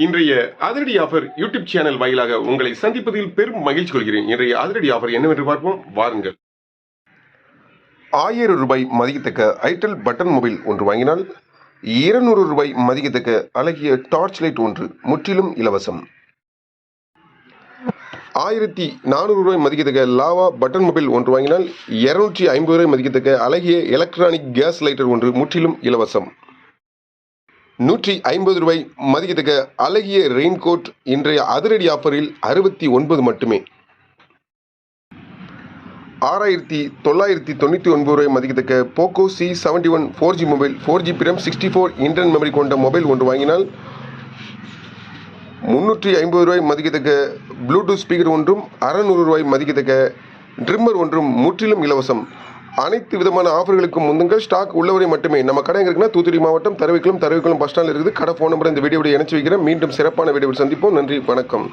இன்றைய அதிரடி offer YouTube channel வாயிலாக உங்களை சந்திப்பதில் பெரும் மகிழ்ச்சி கொள்கிறேன். இன்றைய அதிரடி ஆஃபர் என்னவென்று பார்ப்போம் வாருங்கள். 1000 ரூபாய் மதிக்கத்தக்க ஐடெல் பட்டன் மொபைல் ஒன்று வாங்கினால் 200 ரூபாய் மதிக்கத்தக்க அழகிய டார்ச் லைட் ஒன்று முற்றிலும் இலவசம். 1400 ரூபாய் மதிக்கத்தக்க லாவா பட்டன் மொபைல் ஒன்று வாங்கினால் 250 ரூபாய் மதிக்கத்தக்க அழகிய எலக்ட்ரானிக் கேஸ் லைட்டர் ஒன்று முற்றிலும் இலவசம். 150 ரூபாய் மதிக்கத்தக்க அழகிய ரெயின்கோட் இன்றைய அதிரடி ஆஃபரில் 69 மட்டுமே. 6999 ரூபாய் மதிக்கத்தக்க Poco C71 4G mobile 4GB RAM 64 internal memory கொண்ட மொபைல் ஒன்று வாங்கினால் 350 ரூபாய் மதிக்கத்தக்க ப்ளூடூத் ஸ்பீக்கர் ஒன்றும் 600 ரூபாய் மதிக்கத்தக்க ட்ரிம்மர் ஒன்றும் முற்றிலும் இலவசம். அனைத்து விதமான ஆஃபர்களுக்கும் முந்துங்கள். ஸ்டாக் உள்ளவரை மட்டுமே. நம்ம கடை எங்க இருக்குன்னா தூத்துக்குடி மாவட்டம் தரவிக்குளம் பஸ் ஸ்டாண்டில் இருக்குது. கடை ஃபோன் நம்பர் இந்த வீடியோவில் இணைச்சு வைக்கிறேன். மீண்டும் சிறப்பான வீடியோவில் சந்திப்போம். நன்றி, வணக்கம்.